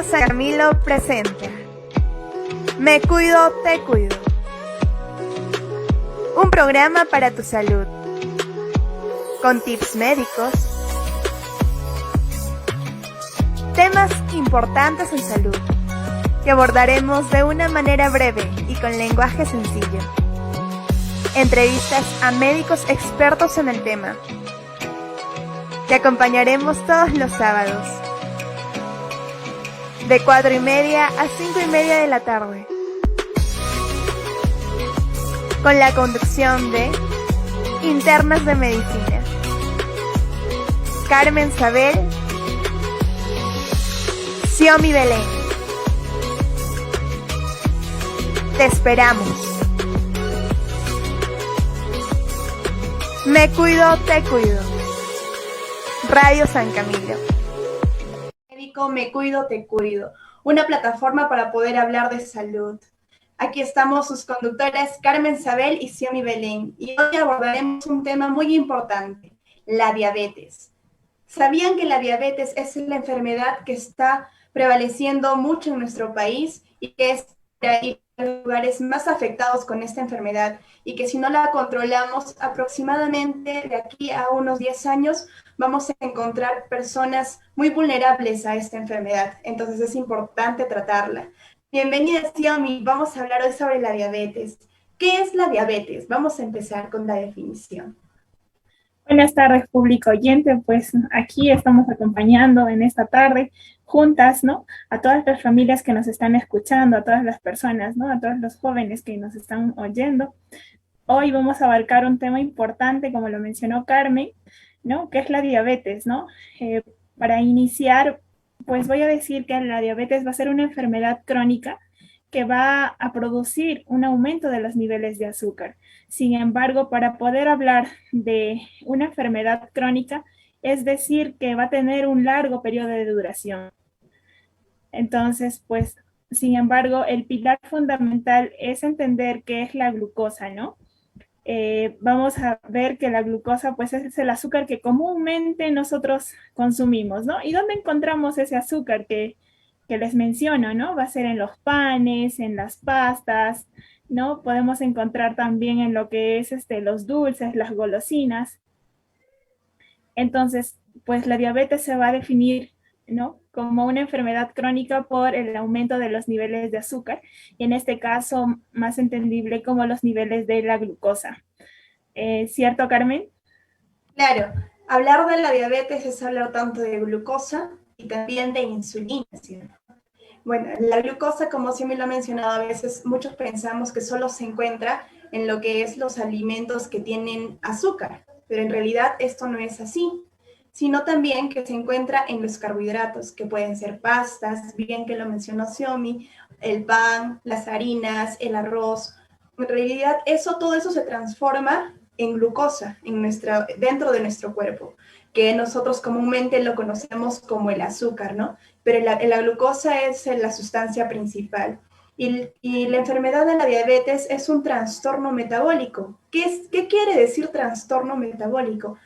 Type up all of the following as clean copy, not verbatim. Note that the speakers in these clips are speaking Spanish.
San Camilo presenta Me Cuido, Te Cuido. Un programa para tu salud, con tips médicos, temas importantes en salud, que abordaremos de una manera breve y con lenguaje sencillo. Entrevistas a médicos expertos en el tema. Te acompañaremos todos los sábados, de 4:30 a 5:30 de la tarde, con la conducción de Internas de Medicina, Carmen Sabel, Xiomi Belén. Te esperamos. Me Cuido, Te Cuido. Radio San Camilo. Médico, Me Cuido, Te Cuido. Una plataforma para poder hablar de salud. Aquí estamos sus conductoras Carmen Sabel y Xiomi Belén. Y hoy abordaremos un tema muy importante, la diabetes. ¿Sabían que la diabetes es la enfermedad que está prevaleciendo mucho en nuestro país y que es de los lugares más afectados con esta enfermedad? Y que si no la controlamos aproximadamente de aquí a unos 10 años, vamos a encontrar personas muy vulnerables a esta enfermedad. Entonces es importante tratarla. Bienvenida, Xiomi. Vamos a hablar hoy sobre la diabetes. ¿Qué es la diabetes? Vamos a empezar con la definición. Buenas tardes, público oyente. Pues aquí estamos acompañando en esta tarde juntas, ¿no? A todas las familias que nos están escuchando, a todas las personas, ¿no? A todos los jóvenes que nos están oyendo. Hoy vamos a abarcar un tema importante, como lo mencionó Carmen, ¿no? Que es la diabetes, ¿no? Para iniciar, pues voy a decir que la diabetes va a ser una enfermedad crónica que va a producir un aumento de los niveles de azúcar. Sin embargo, para poder hablar de una enfermedad crónica, es decir, que va a tener un largo periodo de duración. Entonces, pues, sin embargo, el pilar fundamental es entender qué es la glucosa, ¿no? Vamos a ver que la glucosa, pues, es el azúcar que comúnmente nosotros consumimos, ¿no? ¿Y dónde encontramos ese azúcar que les menciono, ¿no? Va a ser en los panes, en las pastas, ¿no? Podemos encontrar también en lo que es los dulces, las golosinas. Entonces, pues la diabetes se va a definir, ¿no? Como una enfermedad crónica por el aumento de los niveles de azúcar, y en este caso más entendible como los niveles de la glucosa. ¿Cierto, Carmen? Claro, hablar de la diabetes es hablar tanto de glucosa y también de insulina, ¿cierto? Bueno, la glucosa, como Xiomi lo ha mencionado, a veces muchos pensamos que solo se encuentra en lo que es los alimentos que tienen azúcar, pero en realidad esto no es así, sino también que se encuentra en los carbohidratos, que pueden ser pastas, bien que lo mencionó Xiomi, el pan, las harinas, el arroz. En realidad todo eso se transforma en glucosa dentro de nuestro cuerpo, que nosotros comúnmente lo conocemos como el azúcar, ¿no? Pero la glucosa es la sustancia principal. Y la enfermedad de la diabetes es un trastorno metabólico. ¿Qué quiere decir trastorno metabólico?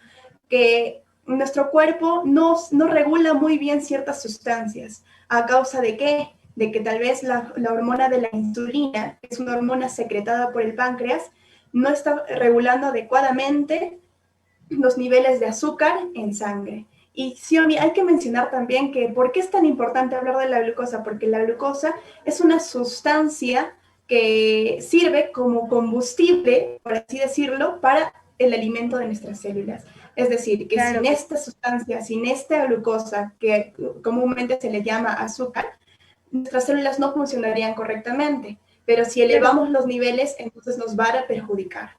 Que nuestro cuerpo no regula muy bien ciertas sustancias. ¿A causa de qué? De que tal vez la hormona de la insulina, que es una hormona secretada por el páncreas, no está regulando adecuadamente los niveles de azúcar en sangre. Y Xiomi, hay que mencionar también que ¿por qué es tan importante hablar de la glucosa? Porque la glucosa es una sustancia que sirve como combustible, por así decirlo, para el alimento de nuestras células. Es decir, que claro, sin esta sustancia, sin esta glucosa, que comúnmente se le llama azúcar, nuestras células no funcionarían correctamente. Pero si elevamos los niveles, entonces nos va a perjudicar.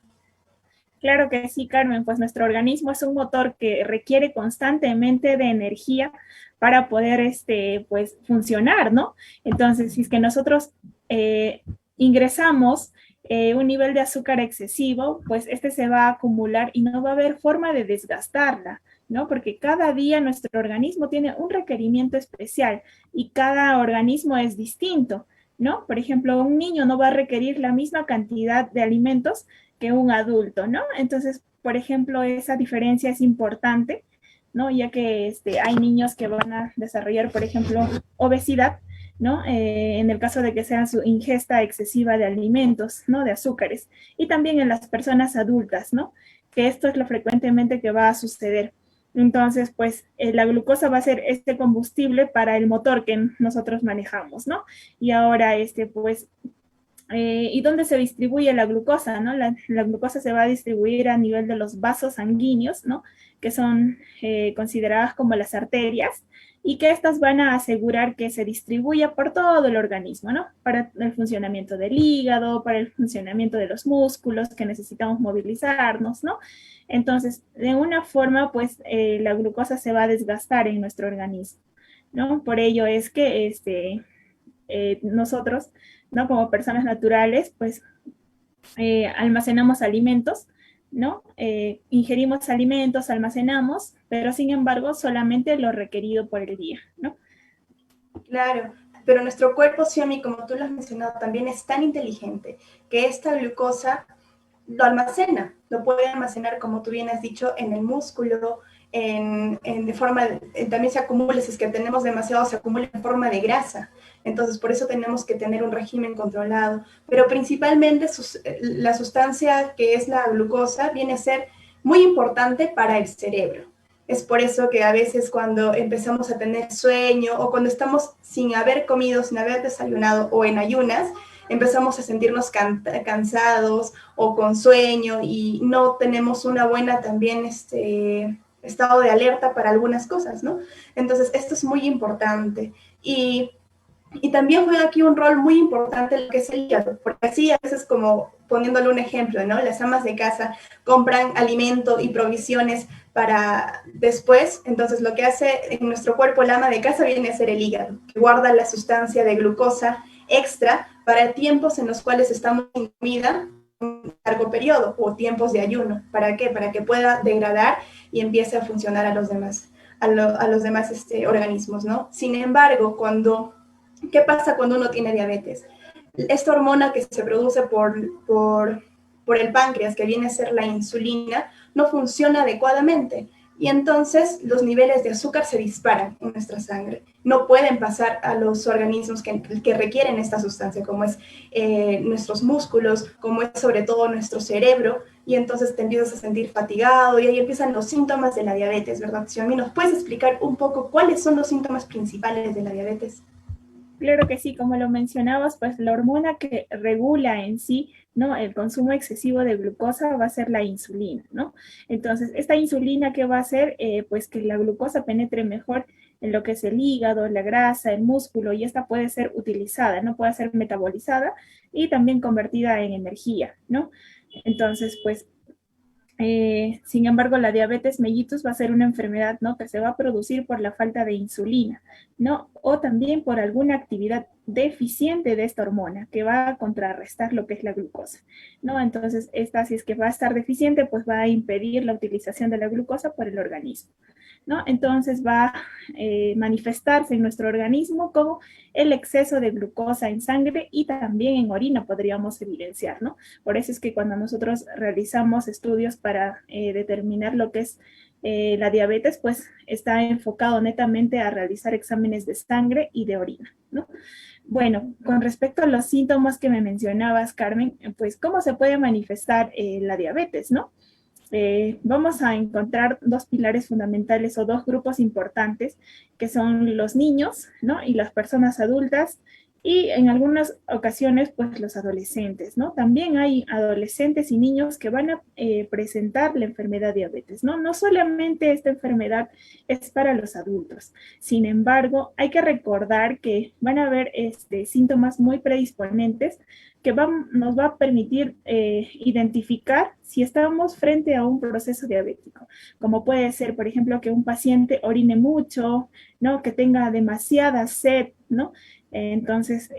Claro que sí, Carmen, pues nuestro organismo es un motor que requiere constantemente de energía para poder pues, funcionar, ¿no? Entonces, si es que nosotros ingresamos un nivel de azúcar excesivo, pues se va a acumular y no va a haber forma de desgastarla, ¿no? Porque cada día nuestro organismo tiene un requerimiento especial y cada organismo es distinto, ¿no? Por ejemplo, un niño no va a requerir la misma cantidad de alimentos que un adulto, ¿no? Entonces, por ejemplo, esa diferencia es importante, ¿no? Ya que hay niños que van a desarrollar, por ejemplo, obesidad ¿no? En el caso de que sea su ingesta excesiva de alimentos, ¿no? De azúcares. Y también en las personas adultas, ¿no? Que esto es lo frecuentemente que va a suceder. Entonces, pues la glucosa va a ser este combustible para el motor que nosotros manejamos, ¿no? Y ahora, pues, ¿y dónde se distribuye la glucosa, no? La glucosa se va a distribuir a nivel de los vasos sanguíneos, ¿no? Que son consideradas como las arterias y que estas van a asegurar que se distribuya por todo el organismo, ¿no? Para el funcionamiento del hígado, para el funcionamiento de los músculos que necesitamos movilizarnos, ¿no? Entonces, de una forma, pues, la glucosa se va a desgastar en nuestro organismo, ¿no? Por ello es que nosotros, ¿no? Como personas naturales, pues almacenamos alimentos, ¿no? Ingerimos alimentos, almacenamos, pero sin embargo solamente lo requerido por el día, ¿no? Claro, pero nuestro cuerpo, Xiaomi, como tú lo has mencionado, también es tan inteligente que esta glucosa lo almacena, lo puede almacenar, como tú bien has dicho, en el músculo, de forma, también se acumula, si es que tenemos demasiado, se acumula en forma de grasa. Entonces, por eso tenemos que tener un régimen controlado. Pero principalmente la sustancia que es la glucosa viene a ser muy importante para el cerebro. Es por eso que a veces cuando empezamos a tener sueño o cuando estamos sin haber comido, sin haber desayunado o en ayunas, empezamos a sentirnos cansados o con sueño y no tenemos una buena también estado de alerta para algunas cosas, ¿no? Entonces, esto es muy importante. Y también juega aquí un rol muy importante lo que es el hígado, porque así a veces como poniéndole un ejemplo, ¿no? Las amas de casa compran alimento y provisiones para después, entonces lo que hace en nuestro cuerpo el ama de casa viene a ser el hígado, que guarda la sustancia de glucosa extra para tiempos en los cuales estamos sin comida un largo periodo o tiempos de ayuno. ¿Para qué? Para que pueda degradar y empiece a funcionar a los demás, a los demás organismos, ¿no? Sin embargo, ¿qué pasa cuando uno tiene diabetes? Esta hormona que se produce por el páncreas, que viene a ser la insulina, no funciona adecuadamente. Y entonces los niveles de azúcar se disparan en nuestra sangre. No pueden pasar a los organismos que requieren esta sustancia, como es nuestros músculos, como es sobre todo nuestro cerebro, y entonces te empiezas a sentir fatigado y ahí empiezan los síntomas de la diabetes, ¿verdad, Xiaomi? ¿Nos puedes explicar un poco cuáles son los síntomas principales de la diabetes? Claro que sí, como lo mencionabas, pues la hormona que regula en sí, ¿no? El consumo excesivo de glucosa va a ser la insulina, ¿no? Entonces, esta insulina, ¿qué va a hacer? Pues que la glucosa penetre mejor en lo que es el hígado, la grasa, el músculo, y esta puede ser utilizada, ¿no? Puede ser metabolizada y también convertida en energía, ¿no? Entonces, pues sin embargo, la diabetes mellitus va a ser una enfermedad, ¿no? Que se va a producir por la falta de insulina, ¿no? O también por alguna actividad deficiente de esta hormona que va a contrarrestar lo que es la glucosa, ¿no? Entonces, esta, si es que va a estar deficiente, pues va a impedir la utilización de la glucosa por el organismo, ¿no? Entonces va a manifestarse en nuestro organismo como el exceso de glucosa en sangre y también en orina podríamos evidenciar, ¿no? Por eso es que cuando nosotros realizamos estudios para determinar lo que es la diabetes, pues está enfocado netamente a realizar exámenes de sangre y de orina, ¿no? Bueno, con respecto a los síntomas que me mencionabas, Carmen, pues cómo se puede manifestar la diabetes, ¿no? Vamos a encontrar dos pilares fundamentales o dos grupos importantes, que son los niños, ¿no? Y las personas adultas, y en algunas ocasiones, pues los adolescentes, ¿no? También hay adolescentes y niños que van a presentar la enfermedad diabetes, ¿no? No solamente esta enfermedad es para los adultos. Sin embargo, hay que recordar que van a haber síntomas muy predisponentes que nos va a permitir identificar si estamos frente a un proceso diabético, como puede ser, por ejemplo, que un paciente orine mucho, ¿no? Que tenga demasiada sed, ¿no? Entonces,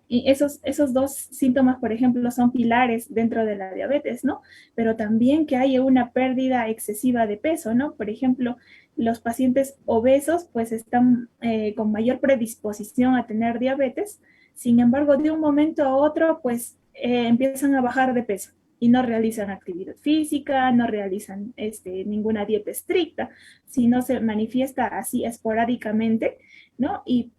y esos dos síntomas, por ejemplo, son pilares dentro de la diabetes, ¿no? Pero también que haya una pérdida excesiva de peso, ¿no? Por ejemplo, los pacientes obesos pues están con mayor predisposición a tener diabetes. Sin embargo, de un momento a otro, pues empiezan a bajar de peso y no realizan actividad física, no realizan ninguna dieta estricta, sino se manifiesta así esporádicamente, ¿no? Y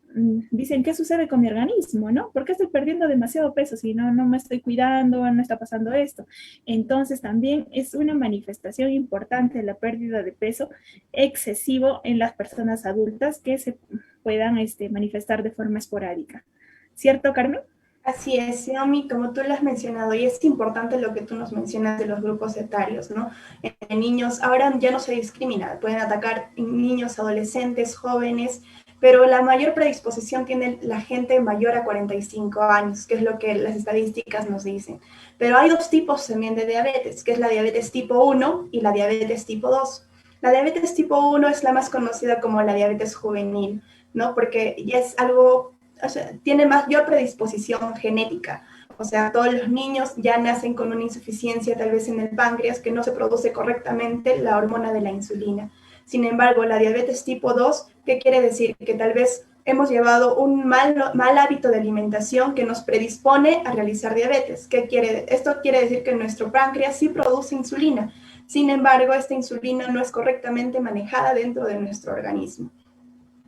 dicen, ¿qué sucede con mi organismo, no? ¿Por qué estoy perdiendo demasiado peso si no me estoy cuidando, no está pasando esto? Entonces también es una manifestación importante de la pérdida de peso excesivo en las personas adultas que se puedan manifestar de forma esporádica. ¿Cierto, Carmen? Así es, Xiaomi, como tú lo has mencionado, y es importante lo que tú nos mencionas de los grupos etarios, ¿no? En niños, ahora ya no se discrimina, pueden atacar niños, adolescentes, jóvenes, pero la mayor predisposición tiene la gente mayor a 45 años, que es lo que las estadísticas nos dicen. Pero hay dos tipos también de diabetes, que es la diabetes tipo 1 y la diabetes tipo 2. La diabetes tipo 1 es la más conocida como la diabetes juvenil, ¿no? Porque ya es algo, o sea, tiene mayor predisposición genética. O sea, todos los niños ya nacen con una insuficiencia tal vez en el páncreas que no se produce correctamente la hormona de la insulina. Sin embargo, la diabetes tipo 2, ¿qué quiere decir? Que tal vez hemos llevado un mal hábito de alimentación que nos predispone a realizar diabetes. Esto quiere decir que nuestro páncreas sí produce insulina. Sin embargo, esta insulina no es correctamente manejada dentro de nuestro organismo.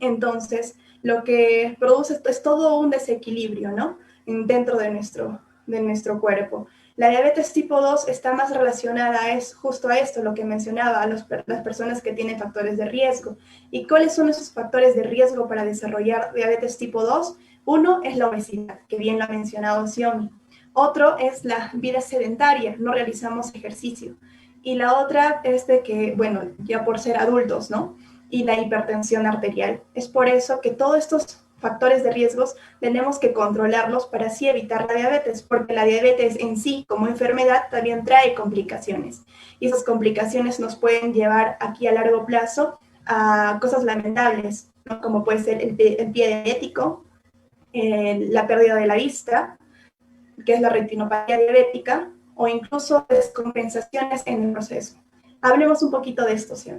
Entonces, lo que produce esto es todo un desequilibrio, ¿no? Dentro de nuestro cuerpo. La diabetes tipo 2 está más relacionada justo a esto, lo que mencionaba, a las personas que tienen factores de riesgo. ¿Y cuáles son esos factores de riesgo para desarrollar diabetes tipo 2? Uno es la obesidad, que bien lo ha mencionado Xiaomi. Otro es la vida sedentaria, no realizamos ejercicio. Y la otra es de que, bueno, ya por ser adultos, ¿no? Y la hipertensión arterial. Es por eso que todos estos factores de riesgos tenemos que controlarlos para así evitar la diabetes, porque la diabetes en sí como enfermedad también trae complicaciones y esas complicaciones nos pueden llevar aquí a largo plazo a cosas lamentables, ¿no? Como puede ser el pie diabético, la pérdida de la vista, que es la retinopatía diabética, o incluso descompensaciones en el proceso. Hablemos un poquito de esto, ¿sí?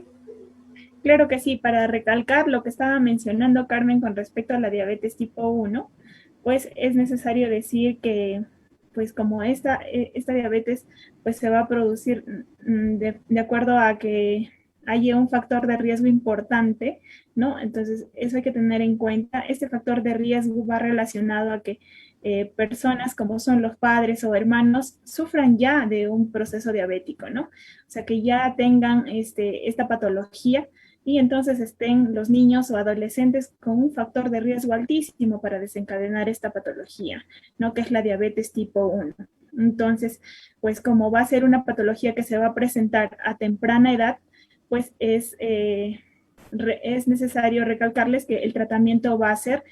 Claro que sí, para recalcar lo que estaba mencionando Carmen con respecto a la diabetes tipo 1, pues es necesario decir que pues como esta diabetes pues se va a producir de acuerdo a que haya un factor de riesgo importante, ¿no? Entonces eso hay que tener en cuenta. Este factor de riesgo va relacionado a que personas como son los padres o hermanos sufran ya de un proceso diabético, ¿no? O sea, que ya tengan esta patología y entonces estén los niños o adolescentes con un factor de riesgo altísimo para desencadenar esta patología, ¿no? Que es la diabetes tipo 1. Entonces, pues como va a ser una patología que se va a presentar a temprana edad, pues es necesario recalcarles que el tratamiento va a ser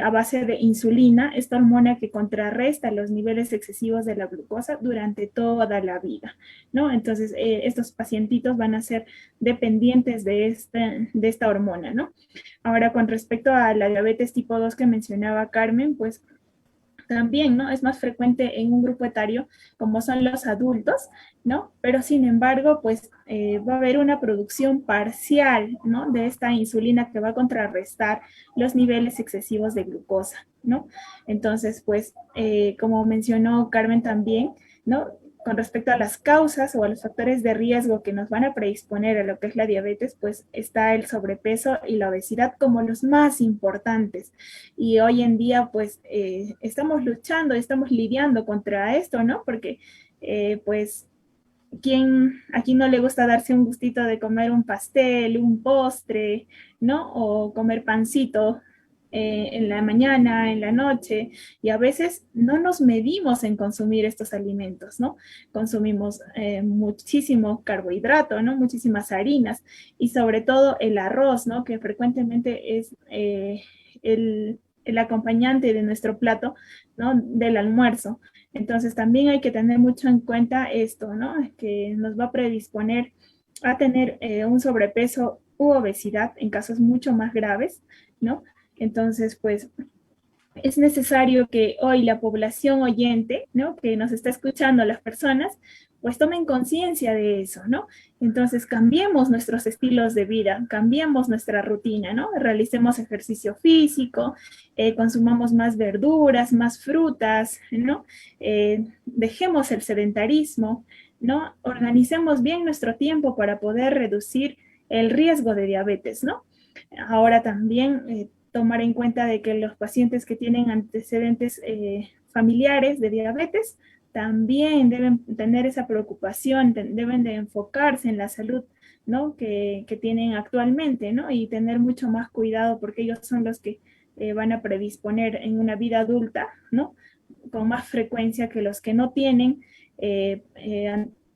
a base de insulina, esta hormona que contrarresta los niveles excesivos de la glucosa durante toda la vida, ¿no? Entonces, estos pacientitos van a ser dependientes de esta hormona, ¿no? Ahora, con respecto a la diabetes tipo 2 que mencionaba Carmen, pues también, ¿no? Es más frecuente en un grupo etario como son los adultos, ¿no? Pero sin embargo, pues va a haber una producción parcial, ¿no? De esta insulina que va a contrarrestar los niveles excesivos de glucosa, ¿no? Entonces, pues, como mencionó Carmen también, ¿no? Con respecto a las causas o a los factores de riesgo que nos van a predisponer a lo que es la diabetes, pues está el sobrepeso y la obesidad como los más importantes. Y hoy en día, pues, estamos luchando, estamos lidiando contra esto, ¿no? Porque, pues, aquí no le gusta darse un gustito de comer un pastel, un postre, ¿no? O comer pancito en la mañana, en la noche, y a veces no nos medimos en consumir estos alimentos, ¿no? Consumimos muchísimo carbohidrato, ¿no? Muchísimas harinas y sobre todo el arroz, ¿no? Que frecuentemente es el acompañante de nuestro plato, ¿no? Del almuerzo. Entonces también hay que tener mucho en cuenta esto, ¿no? Que nos va a predisponer a tener un sobrepeso u obesidad en casos mucho más graves, ¿no? Entonces, pues es necesario que hoy la población oyente, ¿no? Que nos está escuchando, las personas, pues tomen conciencia de eso, ¿no? Entonces cambiemos nuestros estilos de vida, cambiemos nuestra rutina, ¿no? Realicemos ejercicio físico, consumamos más verduras, más frutas, ¿no? Dejemos el sedentarismo, ¿no? Organicemos bien nuestro tiempo para poder reducir el riesgo de diabetes, ¿no? Ahora también tomar en cuenta de que los pacientes que tienen antecedentes familiares de diabetes también deben tener esa preocupación, deben de enfocarse en la salud, ¿no? que tienen actualmente, ¿no? Y tener mucho más cuidado porque ellos son los que van a predisponer en una vida adulta, ¿no? Con más frecuencia que los que no tienen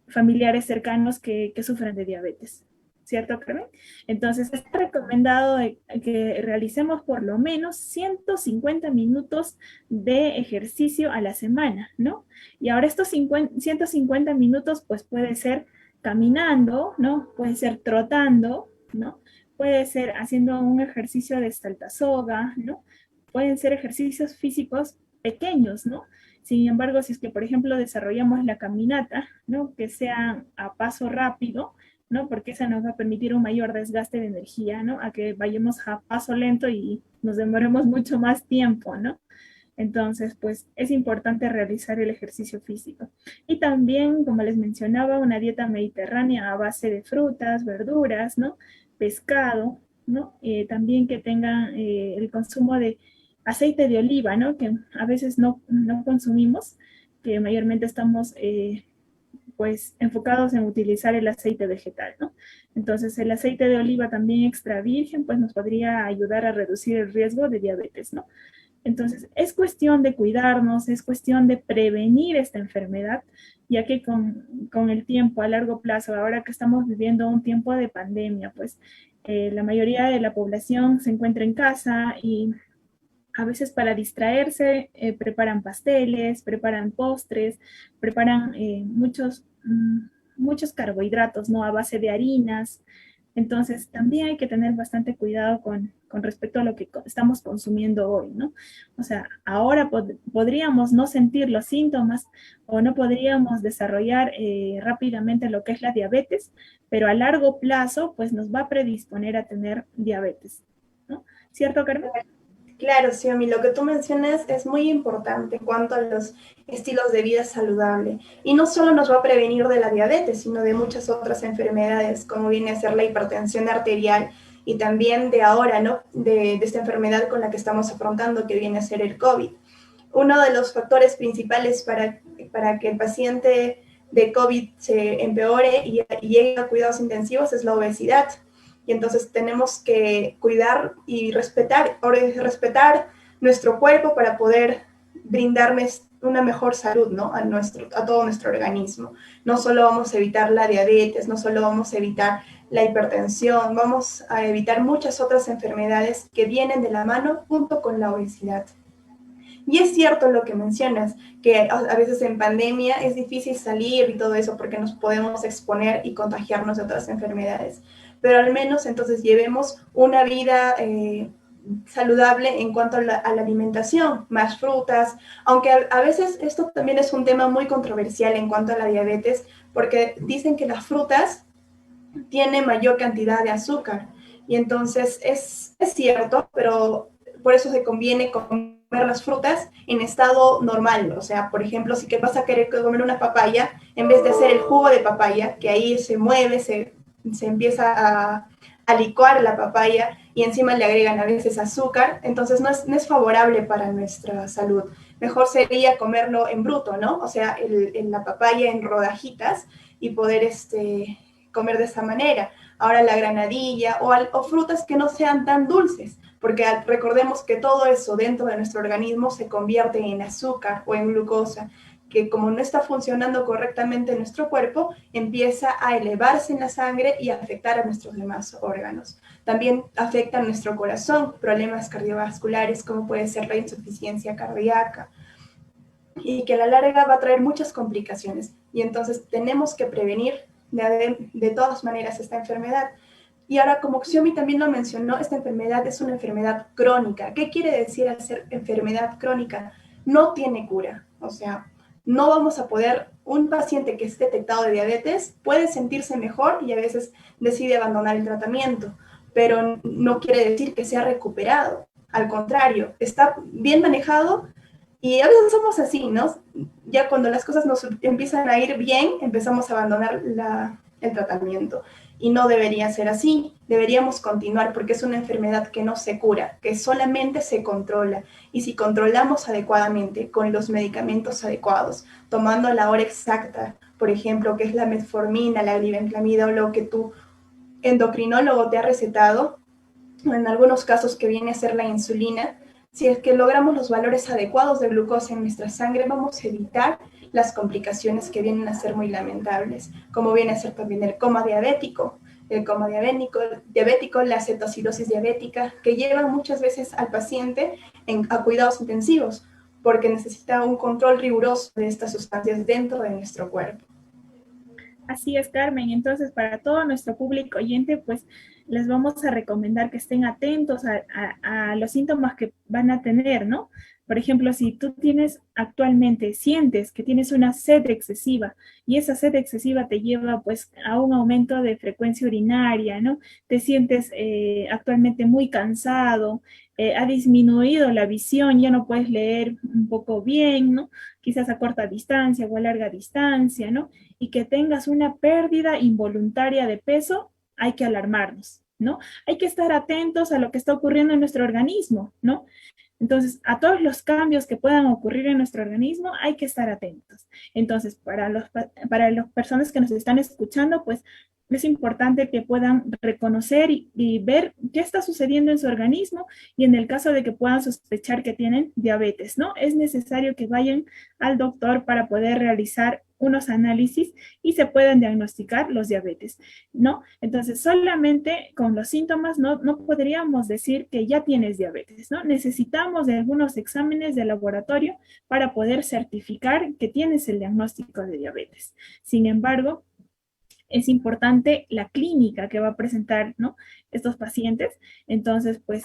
familiares cercanos que sufren de diabetes. ¿Cierto, Carmen? Entonces, es recomendado que realicemos por lo menos 150 minutos de ejercicio a la semana, ¿no? Y ahora estos 150 minutos, pues puede ser caminando, ¿no? Puede ser trotando, ¿no? Puede ser haciendo un ejercicio de saltasoga, ¿no? Pueden ser ejercicios físicos pequeños, ¿no? Sin embargo, si es que, por ejemplo, desarrollamos la caminata, ¿no? Que sea a paso rápido, ¿no? Porque eso nos va a permitir un mayor desgaste de energía, ¿no? A que vayamos a paso lento y nos demoremos mucho más tiempo, ¿no? Entonces, pues es importante realizar el ejercicio físico. Y también, como les mencionaba, una dieta mediterránea a base de frutas, verduras, ¿no? Pescado, ¿no? También que tengan el consumo de aceite de oliva, ¿no? Que a veces no consumimos, que mayormente estamos pues enfocados en utilizar el aceite vegetal, ¿no? Entonces el aceite de oliva también extra virgen pues nos podría ayudar a reducir el riesgo de diabetes, ¿no? Entonces es cuestión de cuidarnos, es cuestión de prevenir esta enfermedad, ya que con el tiempo a largo plazo, ahora que estamos viviendo un tiempo de pandemia, pues la mayoría de la población se encuentra en casa y a veces para distraerse preparan pasteles, preparan postres, preparan muchos carbohidratos, ¿no? A base de harinas. Entonces también hay que tener bastante cuidado con respecto a lo que estamos consumiendo hoy, ¿no? O sea, ahora podríamos no sentir los síntomas o no podríamos desarrollar rápidamente lo que es la diabetes, pero a largo plazo pues nos va a predisponer a tener diabetes, ¿no? ¿Cierto, Carmen? Claro, Xiaomi, lo que tú mencionas es muy importante en cuanto a los estilos de vida saludable. Y no solo nos va a prevenir de la diabetes, sino de muchas otras enfermedades, como viene a ser la hipertensión arterial y también de ahora, ¿no? De esta enfermedad con la que estamos afrontando, que viene a ser el COVID. Uno de los factores principales para que el paciente de COVID se empeore y llegue a cuidados intensivos es la obesidad. Y entonces tenemos que cuidar y respetar nuestro cuerpo para poder brindarles una mejor salud, ¿no? A todo nuestro organismo. No solo vamos a evitar la diabetes, no solo vamos a evitar la hipertensión, vamos a evitar muchas otras enfermedades que vienen de la mano junto con la obesidad. Y es cierto lo que mencionas, que a veces en pandemia es difícil salir y todo eso porque nos podemos exponer y contagiarnos de otras enfermedades. Pero al menos entonces llevemos una vida saludable en cuanto a la alimentación, más frutas, aunque a veces esto también es un tema muy controversial en cuanto a la diabetes, porque dicen que las frutas tienen mayor cantidad de azúcar. Y entonces es cierto, pero por eso se conviene comer las frutas en estado normal. O sea, por ejemplo, si que vas a querer comer una papaya, en vez de hacer el jugo de papaya, que ahí se mueve, se empieza a licuar la papaya y encima le agregan a veces azúcar, entonces no es favorable para nuestra salud. Mejor sería comerlo en bruto, ¿no? O sea, la papaya en rodajitas y poder comer de esa manera. Ahora la granadilla o frutas que no sean tan dulces, porque recordemos que todo eso dentro de nuestro organismo se convierte en azúcar o en glucosa, que como no está funcionando correctamente en nuestro cuerpo, empieza a elevarse en la sangre y a afectar a nuestros demás órganos. También afecta a nuestro corazón, problemas cardiovasculares como puede ser la insuficiencia cardíaca, y que a la larga va a traer muchas complicaciones. Y entonces tenemos que prevenir de todas maneras esta enfermedad. Y ahora, como Xiomi también lo mencionó, esta enfermedad es una enfermedad crónica. ¿Qué quiere decir al ser enfermedad crónica? No tiene cura, o sea, no vamos a poder, un paciente que es detectado de diabetes puede sentirse mejor y a veces decide abandonar el tratamiento, pero no quiere decir que sea recuperado. Al contrario, está bien manejado y a veces somos así, ¿no? Ya cuando las cosas nos empiezan a ir bien, empezamos a abandonar el tratamiento. Y no debería ser así, deberíamos continuar porque es una enfermedad que no se cura, que solamente se controla. Y si controlamos adecuadamente con los medicamentos adecuados, tomando la hora exacta, por ejemplo, que es la metformina, la glibenclamida o lo que tu endocrinólogo te ha recetado, en algunos casos que viene a ser la insulina, si es que logramos los valores adecuados de glucosa en nuestra sangre, vamos a evitar las complicaciones que vienen a ser muy lamentables, como viene a ser también el coma diabético, la cetoacidosis diabética, que llevan muchas veces al paciente a cuidados intensivos, porque necesita un control riguroso de estas sustancias dentro de nuestro cuerpo. Así es, Carmen. Entonces, para todo nuestro público oyente, pues les vamos a recomendar que estén atentos a los síntomas que van a tener, ¿no? Por ejemplo, si tú tienes actualmente, sientes que tienes una sed excesiva y esa sed excesiva te lleva pues a un aumento de frecuencia urinaria, ¿no? Te sientes actualmente muy cansado, ha disminuido la visión, ya no puedes leer un poco bien, ¿no? Quizás a corta distancia o a larga distancia, ¿no? Y que tengas una pérdida involuntaria de peso, hay que alarmarnos, ¿no? Hay que estar atentos a lo que está ocurriendo en nuestro organismo, ¿no? Entonces, a todos los cambios que puedan ocurrir en nuestro organismo hay que estar atentos. Entonces, para las personas que nos están escuchando, pues es importante que puedan reconocer y ver qué está sucediendo en su organismo y en el caso de que puedan sospechar que tienen diabetes, ¿no? Es necesario que vayan al doctor para poder realizar unos análisis y se puedan diagnosticar los diabetes, ¿no? Entonces, solamente con los síntomas no podríamos decir que ya tienes diabetes, ¿no? Necesitamos de algunos exámenes de laboratorio para poder certificar que tienes el diagnóstico de diabetes. Sin embargo, es importante la clínica que va a presentar, ¿no? Estos pacientes. Entonces, pues,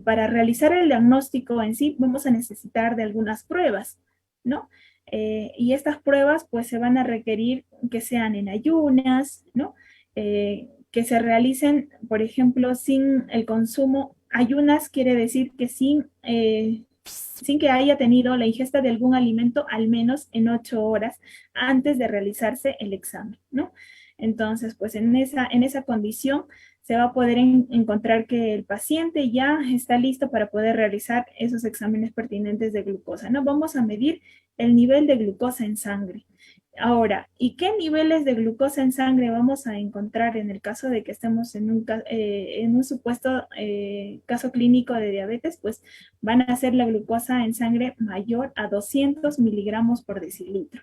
para realizar el diagnóstico en sí, vamos a necesitar de algunas pruebas, ¿no? Y estas pruebas, pues, se van a requerir que sean en ayunas, ¿no? Que se realicen, por ejemplo, sin el consumo. Ayunas quiere decir que sin que haya tenido la ingesta de algún alimento al menos en 8 horas antes de realizarse el examen, ¿no? Entonces, pues en esa condición se va a poder encontrar que el paciente ya está listo para poder realizar esos exámenes pertinentes de glucosa, ¿no? Vamos a medir el nivel de glucosa en sangre. Ahora, ¿y qué niveles de glucosa en sangre vamos a encontrar en el caso de que estemos en un supuesto caso clínico de diabetes? Pues van a ser la glucosa en sangre mayor a 200 miligramos por decilitro,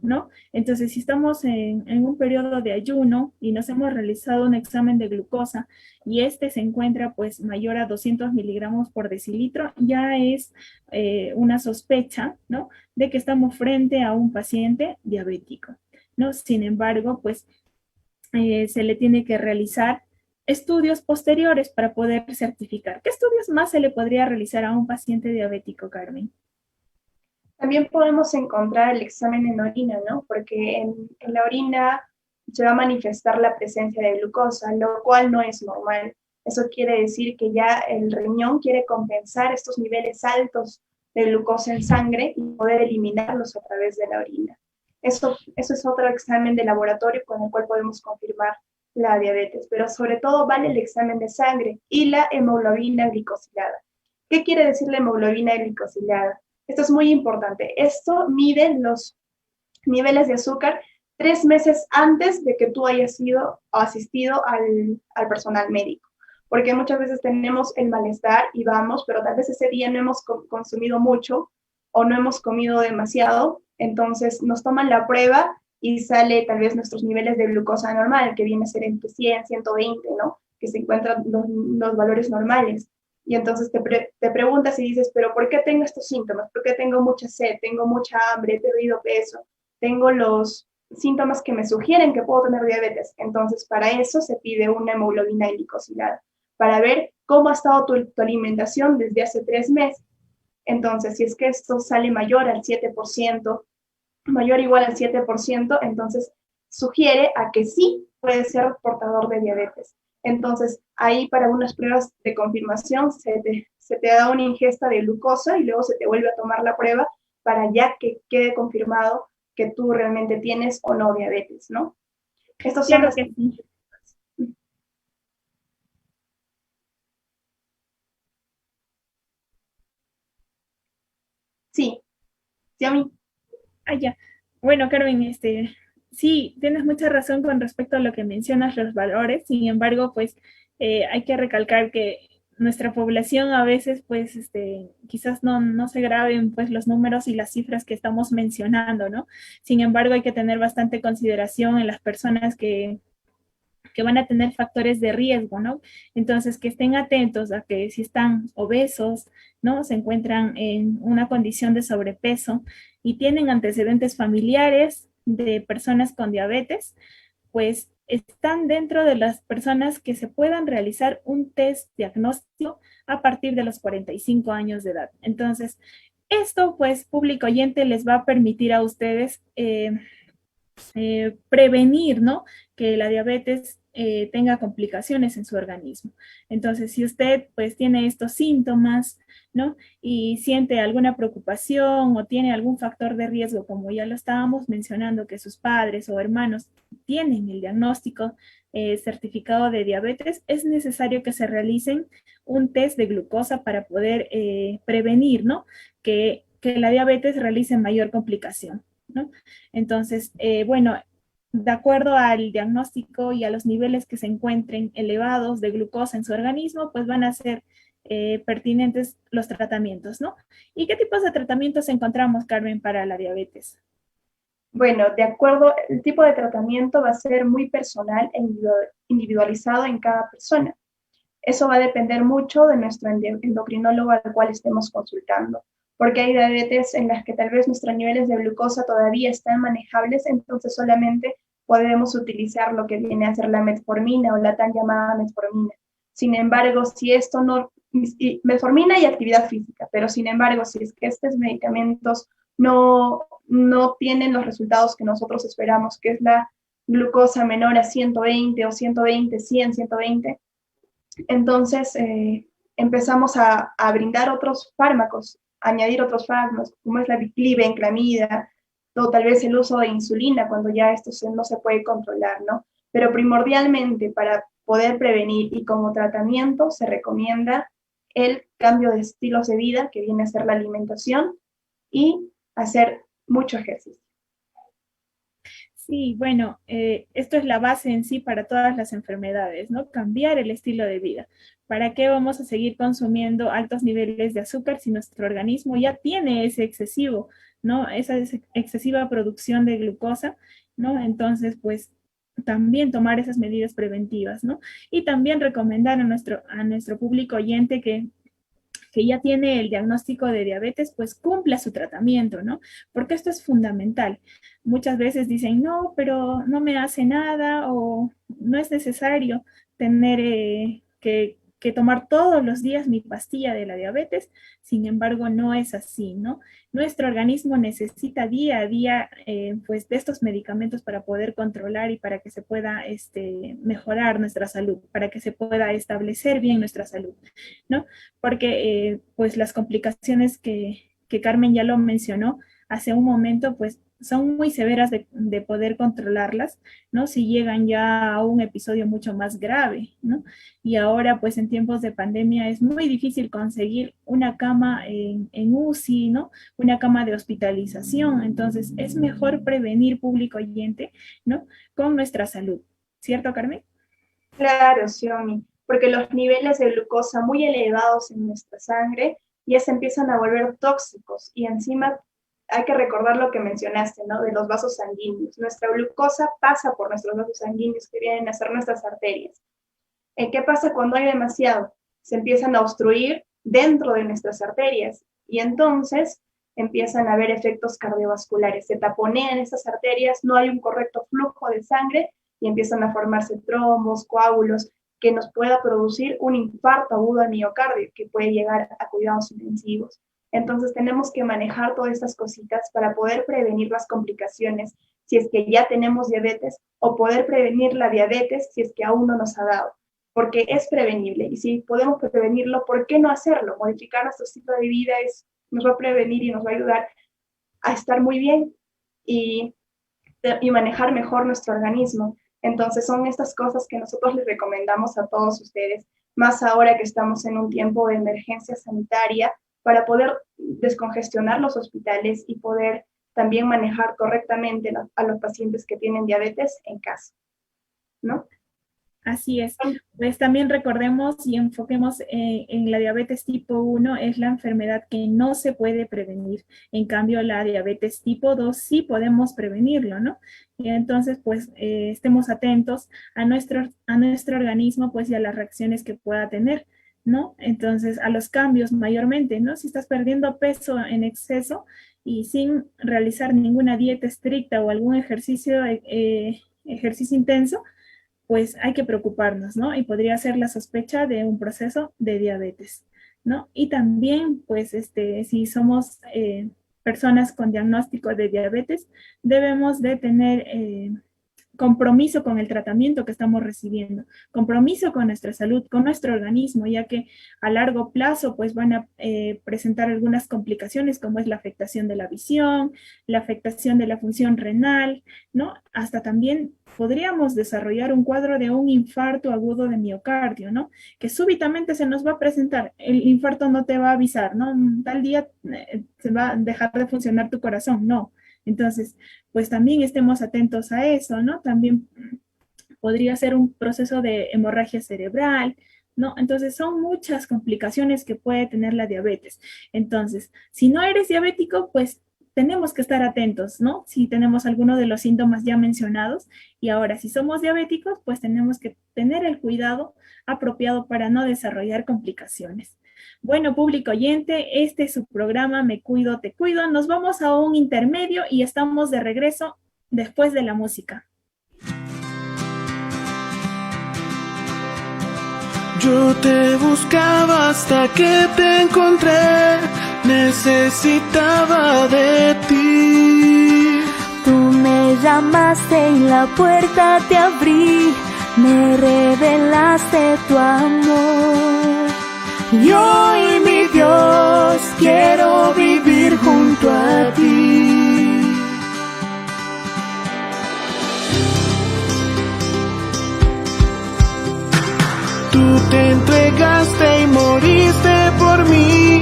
¿no? Entonces, si estamos en un periodo de ayuno y nos hemos realizado un examen de glucosa y este se encuentra pues mayor a 200 miligramos por decilitro, ya es una sospecha, ¿no? De que estamos frente a un paciente diabético, ¿no? Sin embargo, pues se le tiene que realizar estudios posteriores para poder certificar. ¿Qué estudios más se le podría realizar a un paciente diabético, Carmen? También podemos encontrar el examen en orina, ¿no? Porque en la orina se va a manifestar la presencia de glucosa, lo cual no es normal. Eso quiere decir que ya el riñón quiere compensar estos niveles altos de glucosa en sangre y poder eliminarlos a través de la orina. Eso es otro examen de laboratorio con el cual podemos confirmar la diabetes, pero sobre todo vale el examen de sangre y la hemoglobina glicosilada. ¿Qué quiere decir la hemoglobina glicosilada? Esto es muy importante. Esto mide los niveles de azúcar 3 meses antes de que tú hayas sido asistido al personal médico. Porque muchas veces tenemos el malestar y vamos, pero tal vez ese día no hemos consumido mucho o no hemos comido demasiado, entonces nos toman la prueba y sale tal vez nuestros niveles de glucosa normal, que viene a ser entre 100, 120, ¿no? Que se encuentran los valores normales. Y entonces te preguntas y dices, pero ¿por qué tengo estos síntomas? ¿Por qué tengo mucha sed? ¿Tengo mucha hambre? ¿He perdido peso? ¿Tengo los síntomas que me sugieren que puedo tener diabetes? Entonces, para eso se pide una hemoglobina glicosilada, para ver cómo ha estado tu alimentación desde hace 3 meses. Entonces, si es que esto sale mayor al 7%, mayor o igual al 7%, entonces sugiere a que sí puede ser portador de diabetes. Entonces, ahí para unas pruebas de confirmación se te da una ingesta de glucosa y luego se te vuelve a tomar la prueba para ya que quede confirmado que tú realmente tienes o no diabetes, ¿no? Estos son Claro las... que sí. Sí, sí, a mí. Ah, ya. Bueno, Carmen, sí, tienes mucha razón con respecto a lo que mencionas, los valores. Sin embargo, pues hay que recalcar que nuestra población a veces, pues, quizás no se graben, pues, los números y las cifras que estamos mencionando, ¿no? Sin embargo, hay que tener bastante consideración en las personas que van a tener factores de riesgo, ¿no? Entonces, que estén atentos a que si están obesos, ¿no? Se encuentran en una condición de sobrepeso y tienen antecedentes familiares de personas con diabetes, pues están dentro de las personas que se puedan realizar un test diagnóstico a partir de los 45 años de edad. Entonces, esto, pues, público oyente, les va a permitir a ustedes prevenir, ¿no? Que la diabetes tenga complicaciones en su organismo. Entonces, si usted pues tiene estos síntomas, ¿no? Y siente alguna preocupación o tiene algún factor de riesgo, como ya lo estábamos mencionando, que sus padres o hermanos tienen el diagnóstico certificado de diabetes, es necesario que se realicen un test de glucosa para poder prevenir, ¿no? Que la diabetes realice mayor complicación, ¿no? Entonces, bueno, de acuerdo al diagnóstico y a los niveles que se encuentren elevados de glucosa en su organismo, pues van a ser pertinentes los tratamientos, ¿no? ¿Y qué tipos de tratamientos encontramos, Carmen, para la diabetes? Bueno, de acuerdo, el tipo de tratamiento va a ser muy personal e individualizado en cada persona. Eso va a depender mucho de nuestro endocrinólogo al cual estemos consultando, porque hay diabetes en las que tal vez nuestros niveles de glucosa todavía están manejables, entonces solamente podemos utilizar lo que viene a ser la metformina o la tan llamada metformina. Sin embargo, si esto no, metformina y actividad física, pero sin embargo, si es que estos medicamentos no tienen los resultados que nosotros esperamos, que es la glucosa menor a 120 o 120, 100, 120, entonces empezamos a brindar otros fármacos, añadir otros fármacos, como es la glibenclamida, o tal vez el uso de insulina cuando ya esto no se puede controlar, ¿no? Pero primordialmente para poder prevenir y como tratamiento se recomienda el cambio de estilos de vida, que viene a ser la alimentación, y hacer mucho ejercicio. Sí, bueno, esto es la base en sí para todas las enfermedades, ¿no? Cambiar el estilo de vida. ¿Para qué vamos a seguir consumiendo altos niveles de azúcar si nuestro organismo ya tiene ese excesivo, ¿no? Esa excesiva producción de glucosa, ¿no? Entonces, pues también tomar esas medidas preventivas, ¿no? Y también recomendar a nuestro público oyente que ya tiene el diagnóstico de diabetes, pues cumpla su tratamiento, ¿no? Porque esto es fundamental. Muchas veces dicen, no, pero no me hace nada o no es necesario tener que tomar todos los días mi pastilla de la diabetes. Sin embargo, no es así, ¿no? Nuestro organismo necesita día a día, pues, de estos medicamentos para poder controlar y para que se pueda mejorar nuestra salud, para que se pueda establecer bien nuestra salud, ¿no? Porque pues las complicaciones que Carmen ya lo mencionó hace un momento, pues son muy severas de poder controlarlas, ¿no? Si llegan ya a un episodio mucho más grave, ¿no? Y ahora, pues en tiempos de pandemia es muy difícil conseguir una cama en UCI, ¿no? Una cama de hospitalización. Entonces, es mejor prevenir, público oyente, ¿no? Con nuestra salud. ¿Cierto, Carmen? Claro, Xiaomi, porque los niveles de glucosa muy elevados en nuestra sangre ya se empiezan a volver tóxicos y encima hay que recordar lo que mencionaste, ¿no? De los vasos sanguíneos. Nuestra glucosa pasa por nuestros vasos sanguíneos que vienen a ser nuestras arterias. ¿Qué pasa cuando hay demasiado? Se empiezan a obstruir dentro de nuestras arterias y entonces empiezan a haber efectos cardiovasculares. Se taponean estas arterias, no hay un correcto flujo de sangre y empiezan a formarse trombos, coágulos, que nos pueda producir un infarto agudo al miocardio que puede llegar a cuidados intensivos. Entonces tenemos que manejar todas estas cositas para poder prevenir las complicaciones si es que ya tenemos diabetes o poder prevenir la diabetes si es que aún no nos ha dado, porque es prevenible y si podemos prevenirlo, ¿por qué no hacerlo? Modificar nuestro estilo de vida nos va a prevenir y nos va a ayudar a estar muy bien y manejar mejor nuestro organismo. Entonces son estas cosas que nosotros les recomendamos a todos ustedes, más ahora que estamos en un tiempo de emergencia sanitaria, para poder descongestionar los hospitales y poder también manejar correctamente a los pacientes que tienen diabetes en casa, ¿no? Así es. Pues también recordemos y enfoquemos en la diabetes tipo 1, es la enfermedad que no se puede prevenir. En cambio, la diabetes tipo 2 sí podemos prevenirlo, ¿no? Y entonces, pues, estemos atentos a nuestro organismo, pues, y a las reacciones que pueda tener, ¿no? Entonces, a los cambios mayormente, ¿no? Si estás perdiendo peso en exceso y sin realizar ninguna dieta estricta o algún ejercicio intenso, pues hay que preocuparnos, ¿no? Y podría ser la sospecha de un proceso de diabetes, ¿no? Y también, pues, si somos personas con diagnóstico de diabetes, debemos de tener compromiso con el tratamiento que estamos recibiendo, compromiso con nuestra salud, con nuestro organismo, ya que a largo plazo pues van a presentar algunas complicaciones como es la afectación de la visión, la afectación de la función renal, ¿no? Hasta también podríamos desarrollar un cuadro de un infarto agudo de miocardio, ¿no? Que súbitamente se nos va a presentar, el infarto no te va a avisar, ¿no? Tal día se va a dejar de funcionar tu corazón, no. Entonces, pues también estemos atentos a eso, ¿no? También podría ser un proceso de hemorragia cerebral, ¿no? Entonces, son muchas complicaciones que puede tener la diabetes. Entonces, si no eres diabético, pues tenemos que estar atentos, ¿no? Si tenemos alguno de los síntomas ya mencionados. Y ahora, si somos diabéticos, pues tenemos que tener el cuidado apropiado para no desarrollar complicaciones. Bueno, público oyente, este es su programa Me Cuido, Te Cuido. Nos vamos a un intermedio y estamos de regreso después de la música. Yo te buscaba hasta que te encontré, necesitaba de ti. Tú me llamaste y la puerta te abrí, me revelaste tu amor. Y hoy, mi Dios, quiero vivir junto a ti. Tú te entregaste y moriste por mí,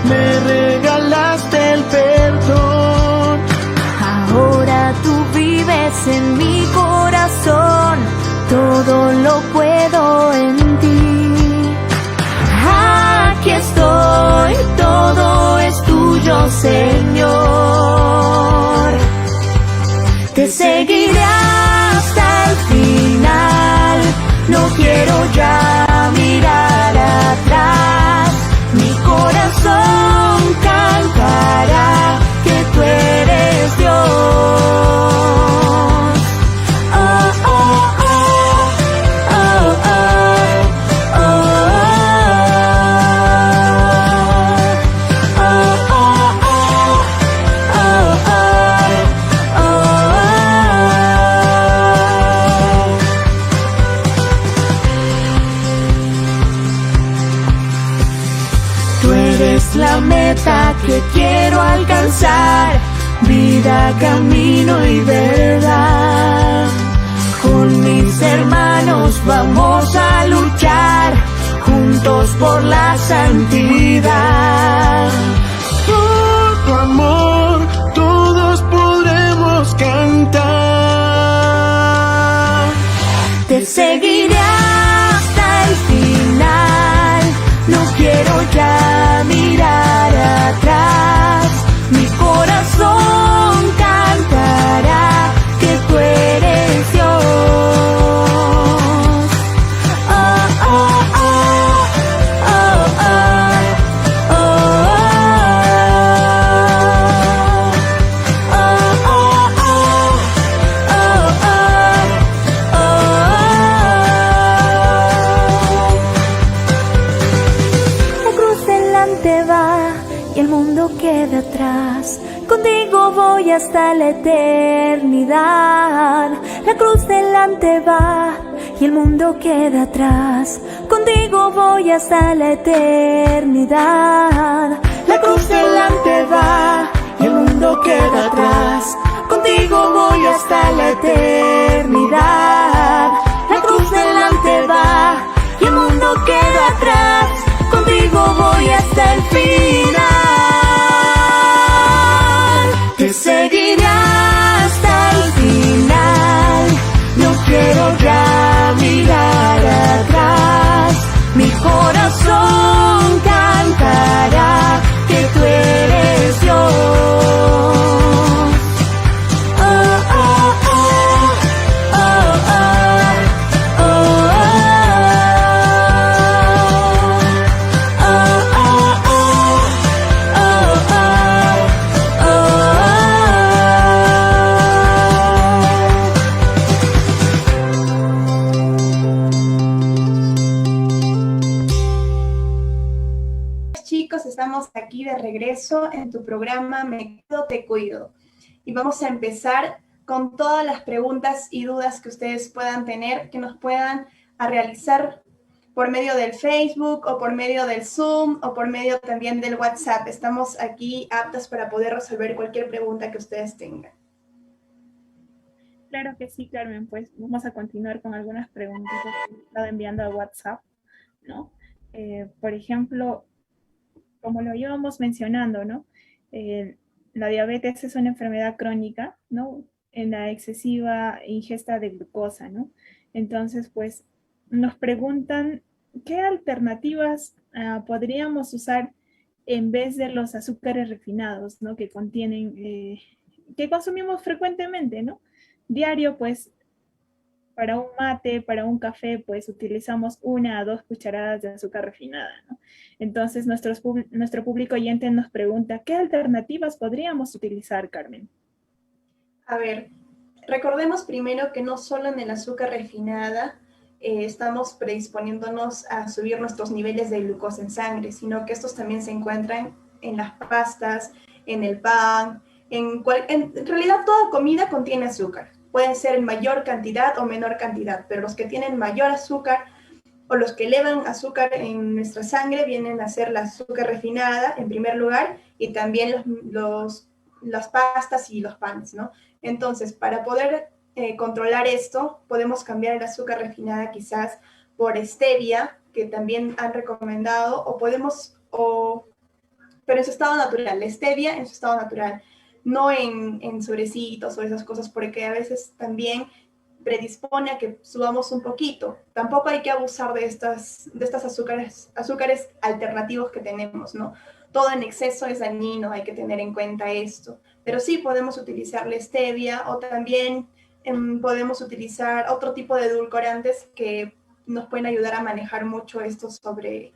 me regalaste el perdón. Ahora tú vives en mi corazón, todo lo puedo en ti. Aquí estoy, todo es tuyo, Señor. Te seguiré hasta el final, no quiero ya mirar atrás. Mi corazón cantará que tú eres Dios. La meta que quiero alcanzar, vida, camino y verdad. Con mis hermanos vamos a luchar, juntos por la santidad. Por tu amor todos podremos cantar. Te seguiré hasta el final, no quiero ya mirar atrás. Mi corazón cantará que tú eres Dios. Oh, oh, oh, oh, oh, oh, oh, y el mundo queda atrás. Contigo voy hasta la eternidad. La cruz delante va y el mundo queda atrás. Contigo voy hasta la eternidad. La cruz delante va y el mundo queda atrás. Contigo voy hasta la eternidad. estamos aquí de regreso en tu programa Me Cuido, Te Cuido. Y vamos a empezar con todas las preguntas y dudas que ustedes puedan tener, que nos puedan a realizar por medio del Facebook o por medio del Zoom o por medio también del WhatsApp. Estamos aquí aptas para poder resolver cualquier pregunta que ustedes tengan. Claro que sí, Carmen, pues vamos a continuar con algunas preguntitas que he estado enviando a WhatsApp, ¿no? Por ejemplo, como lo íbamos mencionando, ¿no? La diabetes es una enfermedad crónica, ¿no? En la excesiva ingesta de glucosa, ¿no? Entonces, pues, nos preguntan qué alternativas podríamos usar en vez de los azúcares refinados, ¿no? Que contienen, que consumimos frecuentemente, ¿no? Diario, pues, para un mate, para un café, pues utilizamos 1 a 2 cucharadas de azúcar refinada, ¿no? Entonces, nuestro público oyente nos pregunta, ¿qué alternativas podríamos utilizar, Carmen? A ver, recordemos primero que no solo en el azúcar refinada estamos predisponiéndonos a subir nuestros niveles de glucosa en sangre, sino que estos también se encuentran en las pastas, en el pan, en realidad toda comida contiene azúcar. Pueden ser en mayor cantidad o menor cantidad, pero los que tienen mayor azúcar o los que elevan azúcar en nuestra sangre vienen a ser la azúcar refinada en primer lugar y también las pastas y los panes, ¿no? Entonces, para poder controlar esto, podemos cambiar el azúcar refinada quizás por stevia, que también han recomendado, pero en su estado natural, la stevia en su estado natural, no en sobrecitos o esas cosas, porque a veces también predispone a que subamos un poquito. Tampoco hay que abusar de estas azúcares alternativos que tenemos, ¿no? Todo en exceso es dañino, hay que tener en cuenta esto. Pero sí podemos utilizar la stevia o también podemos utilizar otro tipo de edulcorantes que nos pueden ayudar a manejar mucho esto sobre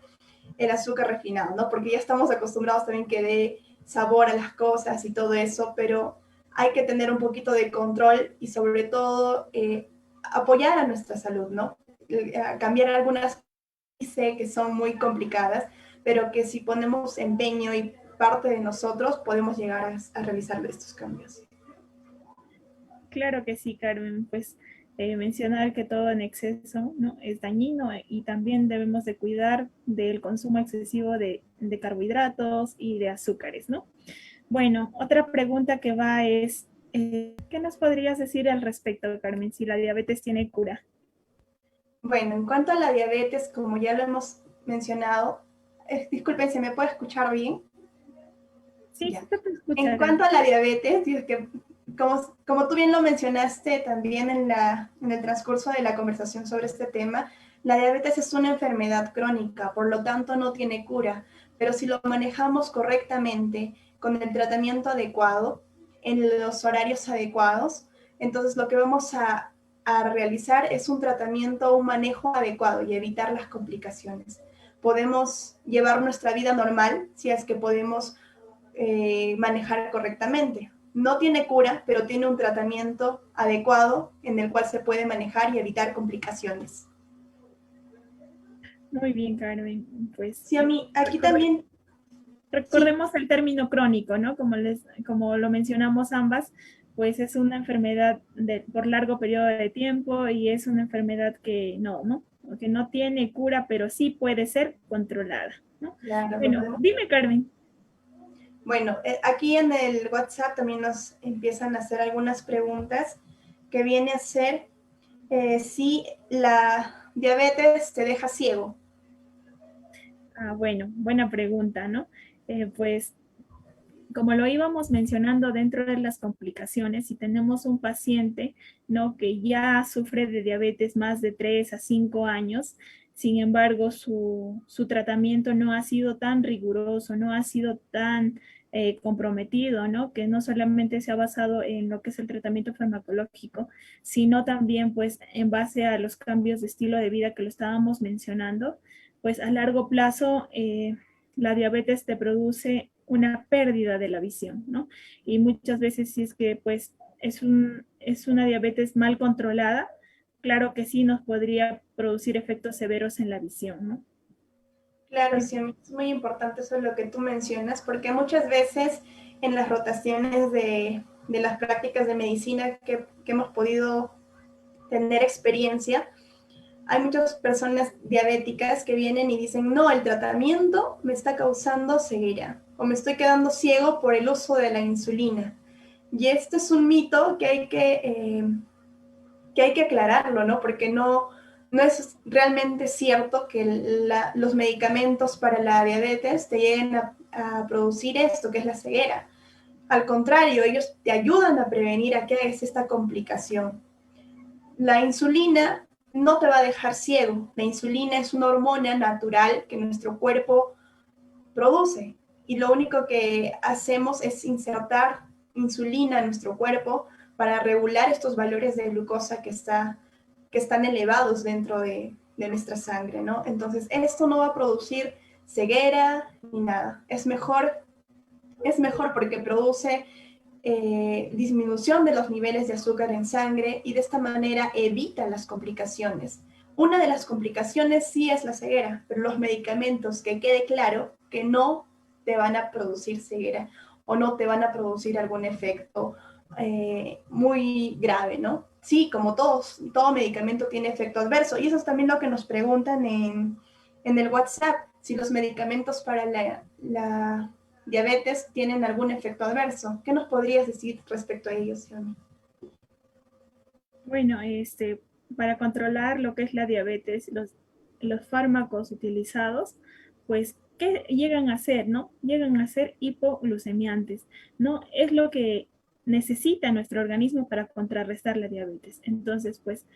el azúcar refinado, ¿no? Porque ya estamos acostumbrados también que dé sabor a las cosas y todo eso, pero hay que tener un poquito de control y sobre todo apoyar a nuestra salud, ¿no? Cambiar algunas sé que son muy complicadas, pero que si ponemos empeño y parte de nosotros podemos llegar a realizar estos cambios. Claro que sí, Carmen, pues mencionar que todo en exceso, ¿no? Es dañino y también debemos de cuidar del consumo excesivo de carbohidratos y de azúcares, ¿no? Bueno, otra pregunta que va es, ¿qué nos podrías decir al respecto, Carmen, si la diabetes tiene cura? Bueno, en cuanto a la diabetes, como ya lo hemos mencionado, disculpen, ¿se me puede escuchar bien? Sí, Ya. sí te escucho. En cuanto a la diabetes, que como tú bien lo mencionaste también en el transcurso de la conversación sobre este tema, la diabetes es una enfermedad crónica, por lo tanto no tiene cura, pero si lo manejamos correctamente, con el tratamiento adecuado, en los horarios adecuados, entonces lo que vamos a realizar es un tratamiento, un manejo adecuado y evitar las complicaciones. Podemos llevar nuestra vida normal si es que podemos manejar correctamente. No tiene cura, pero tiene un tratamiento adecuado en el cual se puede manejar y evitar complicaciones. Muy bien, Carmen. Pues Sí, a mí, aquí también. recordemos el término crónico, ¿no? Como lo mencionamos ambas, pues es una enfermedad por largo periodo de tiempo y es una enfermedad que que no tiene cura, pero sí puede ser controlada, ¿no? Claro, Bueno, dime, Carmen. Bueno, aquí en el WhatsApp también nos empiezan a hacer algunas preguntas que viene a ser si la diabetes te deja ciego. Bueno, buena pregunta, ¿no? Pues como lo íbamos mencionando dentro de las complicaciones, si tenemos un paciente, ¿no? Que ya sufre de diabetes más de 3 a 5 años, sin embargo, su tratamiento no ha sido tan riguroso, no ha sido tan comprometido, ¿no? Que no solamente se ha basado en lo que es el tratamiento farmacológico, sino también, pues, en base a los cambios de estilo de vida que lo estábamos mencionando, pues a largo plazo la diabetes te produce una pérdida de la visión, ¿no? Y muchas veces si es que pues es una diabetes mal controlada, claro que sí nos podría producir efectos severos en la visión, ¿no? Claro, sí, es muy importante eso lo que tú mencionas, porque muchas veces en las rotaciones de las prácticas de medicina que hemos podido tener experiencia, hay muchas personas diabéticas que vienen y dicen, no, el tratamiento me está causando ceguera o me estoy quedando ciego por el uso de la insulina. Y esto es un mito que hay que aclararlo, ¿no? Porque no es realmente cierto que los medicamentos para la diabetes te lleguen a producir esto, que es la ceguera. Al contrario, ellos te ayudan a prevenir a que hagas esta complicación. La insulina no te va a dejar ciego. La insulina es una hormona natural que nuestro cuerpo produce. Y lo único que hacemos es insertar insulina en nuestro cuerpo para regular estos valores de glucosa que están elevados dentro de nuestra sangre, ¿no? Entonces, esto no va a producir ceguera ni nada. Es mejor porque produce disminución de los niveles de azúcar en sangre y de esta manera evita las complicaciones. Una de las complicaciones sí es la ceguera, pero los medicamentos, que quede claro que no te van a producir ceguera o no te van a producir algún efecto muy grave, ¿no? Sí, como todo medicamento tiene efecto adverso, y eso es también lo que nos preguntan en el WhatsApp, si los medicamentos para la diabetes tienen algún efecto adverso. ¿Qué nos podrías decir respecto a ellos, Xiaomi? Bueno, para controlar lo que es la diabetes, los fármacos utilizados, pues, ¿qué llegan a hacer, no? Llegan a ser hipoglucemiantes, ¿no? Es lo que necesita nuestro organismo para contrarrestar la diabetes. Entonces, pues,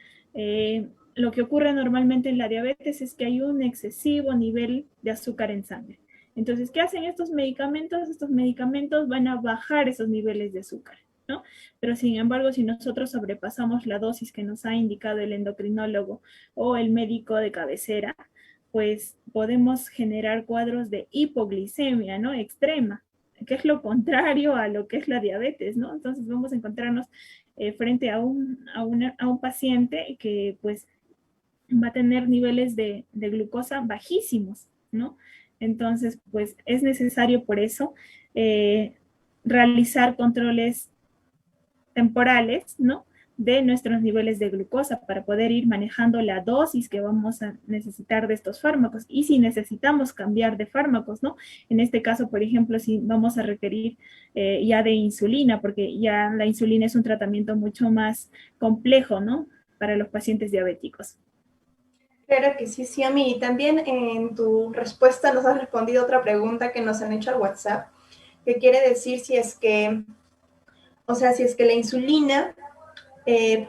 lo que ocurre normalmente en la diabetes es que hay un excesivo nivel de azúcar en sangre. Entonces, ¿qué hacen estos medicamentos? Estos medicamentos van a bajar esos niveles de azúcar, ¿no? Pero sin embargo, si nosotros sobrepasamos la dosis que nos ha indicado el endocrinólogo o el médico de cabecera, pues podemos generar cuadros de hipoglicemia, ¿no? Extrema, que es lo contrario a lo que es la diabetes, ¿no? Entonces vamos a encontrarnos frente a un paciente que pues va a tener niveles de glucosa bajísimos, ¿no? Entonces, pues es necesario por eso realizar controles temporales, ¿no? De nuestros niveles de glucosa para poder ir manejando la dosis que vamos a necesitar de estos fármacos. Y si necesitamos cambiar de fármacos, ¿no? En este caso, por ejemplo, si vamos a requerir ya de insulina, porque ya la insulina es un tratamiento mucho más complejo, ¿no? Para los pacientes diabéticos. Claro que sí, Xiaomi. Y también en tu respuesta nos has respondido otra pregunta que nos han hecho al WhatsApp, que quiere decir si es que la insulina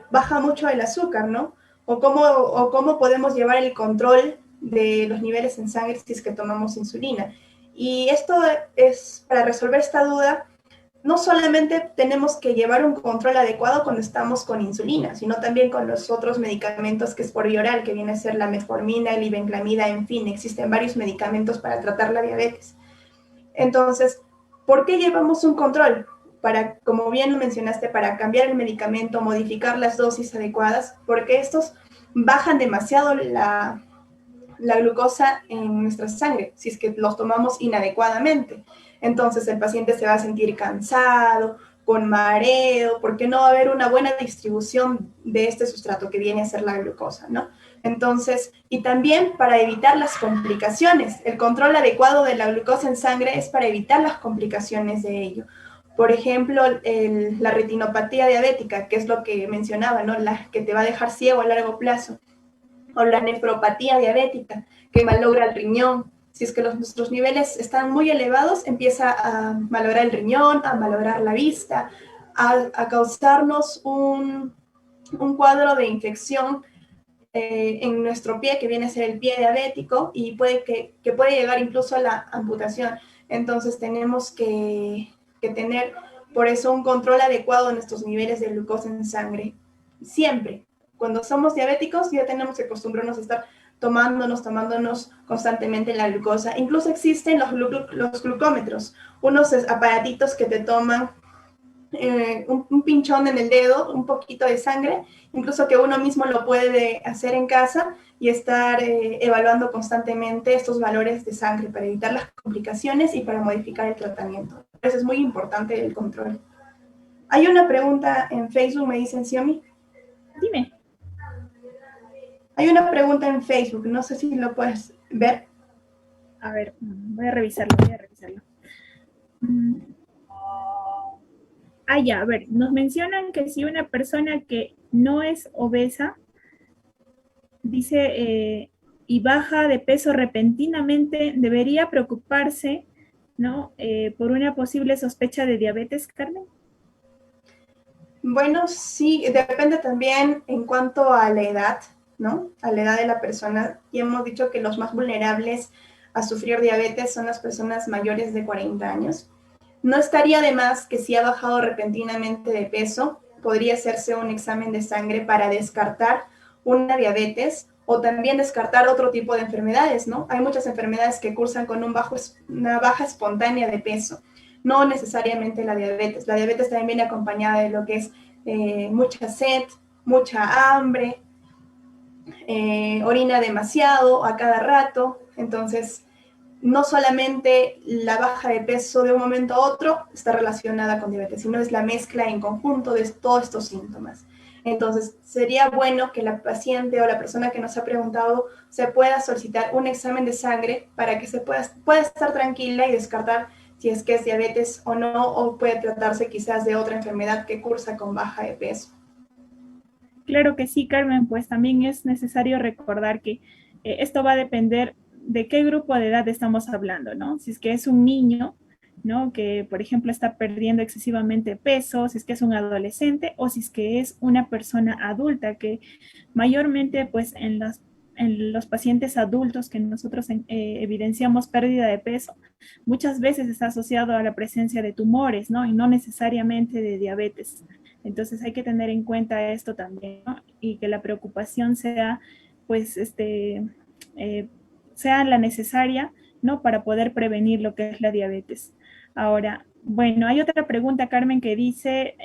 baja mucho el azúcar, ¿no? O cómo podemos llevar el control de los niveles en sangre si es que tomamos insulina. Y esto es, para resolver esta duda, no solamente tenemos que llevar un control adecuado cuando estamos con insulina, sino también con los otros medicamentos que es por vía oral, que viene a ser la metformina, el ibenclamida, en fin, existen varios medicamentos para tratar la diabetes. Entonces, ¿por qué llevamos un control? Para, como bien mencionaste, para cambiar el medicamento, modificar las dosis adecuadas, porque estos bajan demasiado la glucosa en nuestra sangre, si es que los tomamos inadecuadamente. Entonces el paciente se va a sentir cansado, con mareo, porque no va a haber una buena distribución de este sustrato que viene a ser la glucosa, ¿no? Entonces, y también para evitar las complicaciones, el control adecuado de la glucosa en sangre es para evitar las complicaciones de ello. Por ejemplo, la retinopatía diabética, que es lo que mencionaba, ¿no? La que te va a dejar ciego a largo plazo. O la nefropatía diabética, que malogra el riñón. Si es que nuestros niveles están muy elevados, empieza a malograr el riñón, a malograr la vista, a causarnos un cuadro de infección en nuestro pie, que viene a ser el pie diabético, y que puede llegar incluso a la amputación. Entonces tenemos que tener, por eso, un control adecuado de nuestros niveles de glucosa en sangre. Siempre. Cuando somos diabéticos ya tenemos que acostumbrarnos a estar tomándonos constantemente la glucosa. Incluso existen los glucómetros, unos aparatitos que te toman un pinchón en el dedo, un poquito de sangre, incluso que uno mismo lo puede hacer en casa y estar evaluando constantemente estos valores de sangre para evitar las complicaciones y para modificar el tratamiento. Entonces es muy importante el control. Hay una pregunta en Facebook, me dicen, Xiaomi. Dime. Hay una pregunta en Facebook, no sé si lo puedes ver. A ver, voy a revisarlo. Ya, a ver, nos mencionan que si una persona que no es obesa, dice, y baja de peso repentinamente, debería preocuparse, ¿no? Por una posible sospecha de diabetes, Carmen. Bueno, sí, depende también en cuanto a la edad, ¿no? A la edad de la persona. Y hemos dicho que los más vulnerables a sufrir diabetes son las personas mayores de 40 años. No estaría de más que si ha bajado repentinamente de peso, podría hacerse un examen de sangre para descartar una diabetes o también descartar otro tipo de enfermedades, ¿no? Hay muchas enfermedades que cursan con una baja espontánea de peso, no necesariamente la diabetes. La diabetes también viene acompañada de lo que es mucha sed, mucha hambre, orina demasiado a cada rato, entonces no solamente la baja de peso de un momento a otro está relacionada con diabetes, sino es la mezcla en conjunto de todos estos síntomas. Entonces, sería bueno que la paciente o la persona que nos ha preguntado se pueda solicitar un examen de sangre para que se pueda estar tranquila y descartar si es que es diabetes o no, o puede tratarse quizás de otra enfermedad que cursa con baja de peso. Claro que sí, Carmen, pues también es necesario recordar que esto va a depender de qué grupo de edad estamos hablando, ¿no? Si es que es un niño, ¿no? Que, por ejemplo, está perdiendo excesivamente peso, si es que es un adolescente o si es que es una persona adulta, que mayormente, pues, en los pacientes adultos que nosotros evidenciamos pérdida de peso, muchas veces está asociado a la presencia de tumores, ¿no? Y no necesariamente de diabetes. Entonces hay que tener en cuenta esto también, ¿no? Y que la preocupación sea, pues, sea la necesaria, ¿no? Para poder prevenir lo que es la diabetes. Ahora, bueno, hay otra pregunta, Carmen, que dice,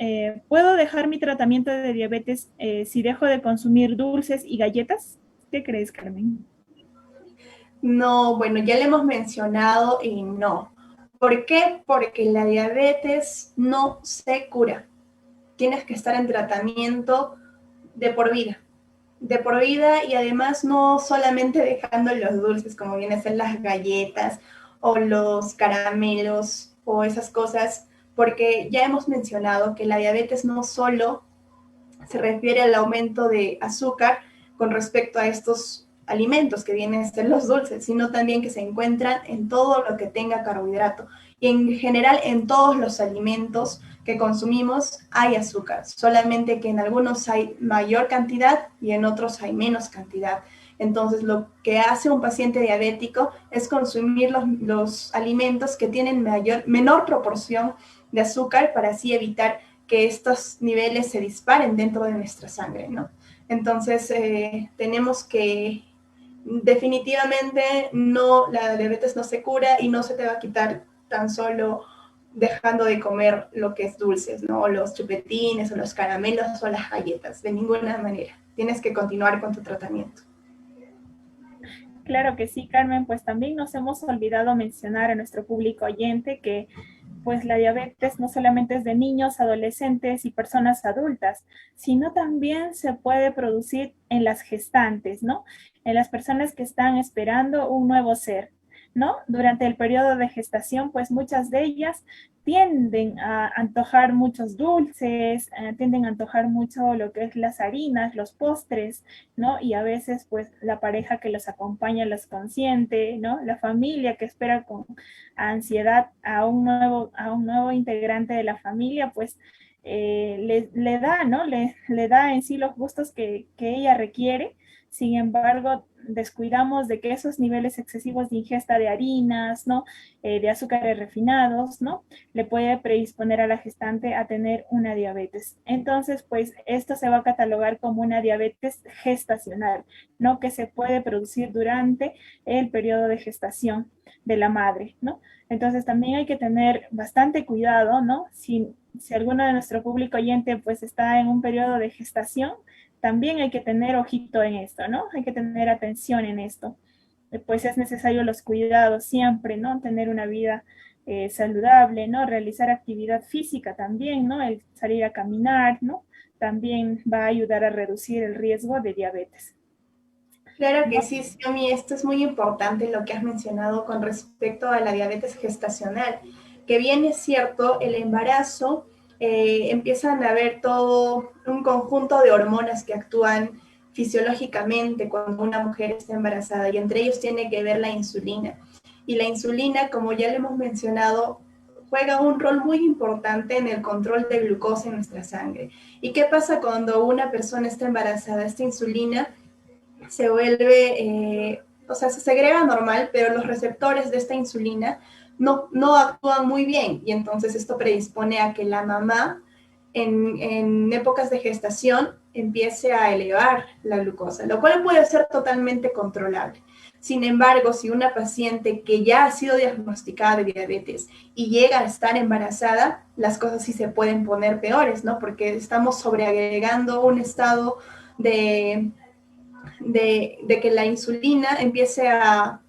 ¿puedo dejar mi tratamiento de diabetes si dejo de consumir dulces y galletas? ¿Qué crees, Carmen? No, bueno, ya le hemos mencionado y no. ¿Por qué? Porque la diabetes no se cura. Tienes que estar en tratamiento de por vida. De por vida y además no solamente dejando los dulces como vienen a ser las galletas o los caramelos o esas cosas, porque ya hemos mencionado que la diabetes no solo se refiere al aumento de azúcar con respecto a estos alimentos que vienen a ser los dulces, sino también que se encuentran en todo lo que tenga carbohidrato. Y en general en todos los alimentos que consumimos hay azúcar, solamente que en algunos hay mayor cantidad y en otros hay menos cantidad. Entonces, lo que hace un paciente diabético es consumir los alimentos que tienen menor proporción de azúcar para así evitar que estos niveles se disparen dentro de nuestra sangre, ¿no? Entonces, tenemos que definitivamente la diabetes no se cura y no se te va a quitar tan solo dejando de comer lo que es dulces, ¿no? O los chupetines, o los caramelos, o las galletas, de ninguna manera. Tienes que continuar con tu tratamiento. Claro que sí, Carmen, pues también nos hemos olvidado mencionar a nuestro público oyente que pues la diabetes no solamente es de niños, adolescentes y personas adultas, sino también se puede producir en las gestantes, ¿no? En las personas que están esperando un nuevo ser, ¿no? Durante el periodo de gestación, pues muchas de ellas tienden a antojar muchos dulces, tienden a antojar mucho lo que es las harinas, los postres, ¿no? Y a veces, pues, la pareja que los acompaña los consiente, ¿no? La familia que espera con ansiedad a un nuevo integrante de la familia, pues, le da, ¿no? Le da en sí los gustos que ella requiere. Sin embargo, descuidamos de que esos niveles excesivos de ingesta de harinas, ¿no? De azúcares refinados, ¿no? Le puede predisponer a la gestante a tener una diabetes. Entonces, pues esto se va a catalogar como una diabetes gestacional, ¿no? Que se puede producir durante el periodo de gestación de la madre, ¿no? Entonces también hay que tener bastante cuidado, ¿no? si alguno de nuestro público oyente pues está en un periodo de gestación, también hay que tener ojito en esto, ¿no? Hay que tener atención en esto. Pues es necesario los cuidados siempre, ¿no? Tener una vida saludable, ¿no? Realizar actividad física también, ¿no? El salir a caminar, ¿no? También va a ayudar a reducir el riesgo de diabetes. Claro que ¿No? sí, Xiaomi, esto es muy importante lo que has mencionado con respecto a la diabetes gestacional, que bien es cierto, el embarazo empiezan a haber todo un conjunto de hormonas que actúan fisiológicamente cuando una mujer está embarazada y entre ellos tiene que ver la insulina. Y la insulina, como ya le hemos mencionado, juega un rol muy importante en el control de glucosa en nuestra sangre. ¿Y qué pasa cuando una persona está embarazada? Esta insulina se vuelve, o sea, se segrega normal, pero los receptores de esta insulina no actúan muy bien y entonces esto predispone a que la mamá en épocas de gestación empiece a elevar la glucosa, lo cual puede ser totalmente controlable. Sin embargo, si una paciente que ya ha sido diagnosticada de diabetes y llega a estar embarazada, las cosas sí se pueden poner peores, ¿no? Porque estamos sobreagregando un estado de que la insulina empiece a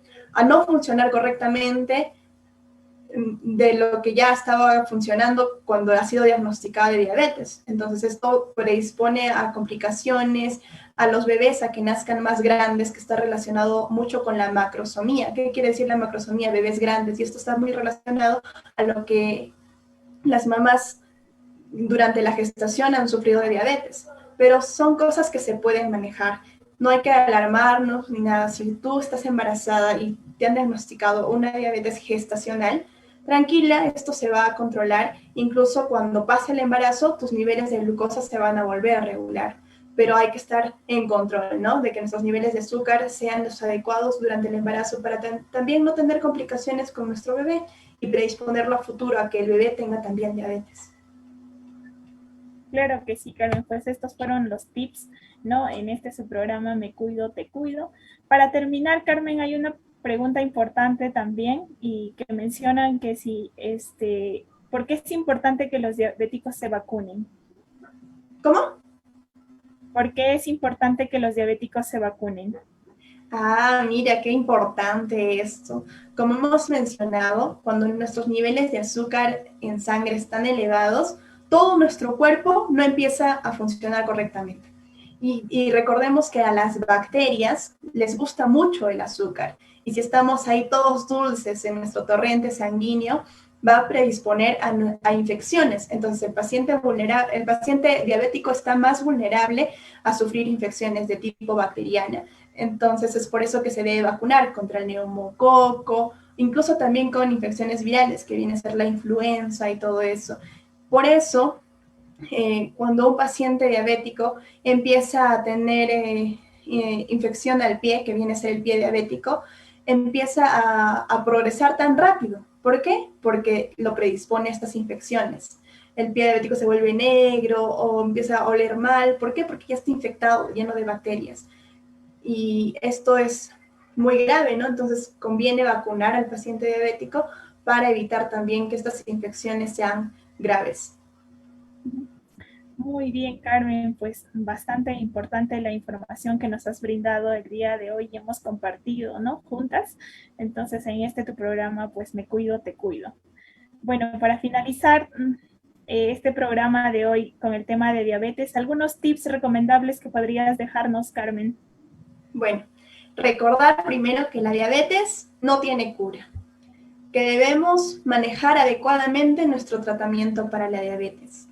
no funcionar correctamente de lo que ya estaba funcionando cuando ha sido diagnosticada de diabetes. Entonces esto predispone a complicaciones, a los bebés a que nazcan más grandes, que está relacionado mucho con la macrosomía. ¿Qué quiere decir la macrosomía? Bebés grandes. Y esto está muy relacionado a lo que las mamás durante la gestación han sufrido de diabetes. Pero son cosas que se pueden manejar. No hay que alarmarnos ni nada. Si tú estás embarazada y te han diagnosticado una diabetes gestacional, tranquila, esto se va a controlar. Incluso cuando pase el embarazo, tus niveles de glucosa se van a volver a regular. Pero hay que estar en control, ¿no? De que nuestros niveles de azúcar sean los adecuados durante el embarazo para también no tener complicaciones con nuestro bebé y predisponerlo a futuro a que el bebé tenga también diabetes. Claro que sí, Carmen, pues estos fueron los tips, ¿no? En este su programa Me Cuido, Te Cuido. Para terminar, Carmen, hay una pregunta importante también y que mencionan que si, ¿por qué es importante que los diabéticos se vacunen? ¿Cómo? ¿Por qué es importante que los diabéticos se vacunen? Ah, mira, qué importante esto. Como hemos mencionado, cuando nuestros niveles de azúcar en sangre están elevados, todo nuestro cuerpo no empieza a funcionar correctamente. Y recordemos que a las bacterias les gusta mucho el azúcar. Y si estamos ahí todos dulces en nuestro torrente sanguíneo, va a predisponer a infecciones. Entonces, el paciente diabético está más vulnerable a sufrir infecciones de tipo bacteriana. Entonces es por eso que se debe vacunar contra el neumococo, incluso también con infecciones virales, que viene a ser la influenza y todo eso. Por eso, cuando un paciente diabético empieza a tener infección al pie, que viene a ser el pie diabético, empieza a progresar tan rápido. ¿Por qué? Porque lo predispone a estas infecciones. El pie diabético se vuelve negro o empieza a oler mal. ¿Por qué? Porque ya está infectado, lleno de bacterias. Y esto es muy grave, ¿no? Entonces conviene vacunar al paciente diabético para evitar también que estas infecciones sean graves. Muy bien, Carmen, pues bastante importante la información que nos has brindado el día de hoy y hemos compartido, ¿no? Juntas. Entonces, en este tu programa, pues Me Cuido, Te Cuido. Bueno, para finalizar este programa de hoy con el tema de diabetes, ¿algunos tips recomendables que podrías dejarnos, Carmen? Bueno, recordar primero que la diabetes no tiene cura, que debemos manejar adecuadamente nuestro tratamiento para la diabetes.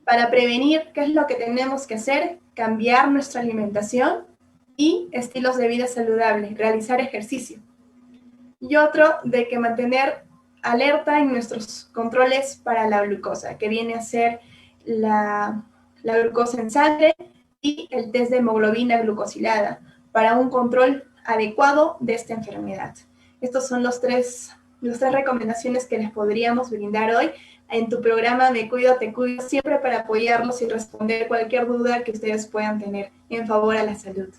Para prevenir, ¿qué es lo que tenemos que hacer? Cambiar nuestra alimentación y estilos de vida saludables, realizar ejercicio. Y otro, de que mantener alerta en nuestros controles para la glucosa, que viene a ser la glucosa en sangre y el test de hemoglobina glucosilada, para un control adecuado de esta enfermedad. Estas son las tres recomendaciones que les podríamos brindar hoy en tu programa Me Cuido, Te Cuido, siempre para apoyarlos y responder cualquier duda que ustedes puedan tener en favor a la salud.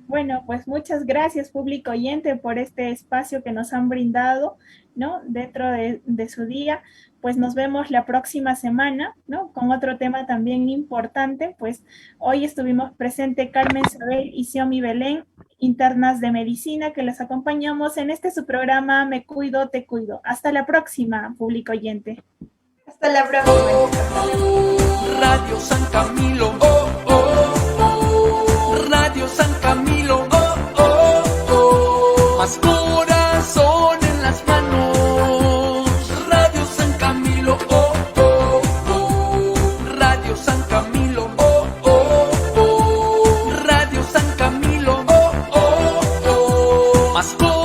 Bueno, pues muchas gracias, público oyente, por este espacio que nos han brindado, ¿no? Dentro de su día, pues nos vemos la próxima semana, ¿no? Con otro tema también importante. Pues hoy estuvimos presente Carmen Sabel y Xiomi Belén, internas de medicina, que les acompañamos en este su programa Me Cuido, Te Cuido. Hasta la próxima, público oyente. Hasta la próxima. Radio San Camilo, oh, oh. Radio San Camilo, oh, oh, oh. Más corazón en las manos. Radio San Camilo, oh, oh, oh. Radio San Camilo, oh, oh, oh. Radio San Camilo, oh, oh, oh. Más corazón.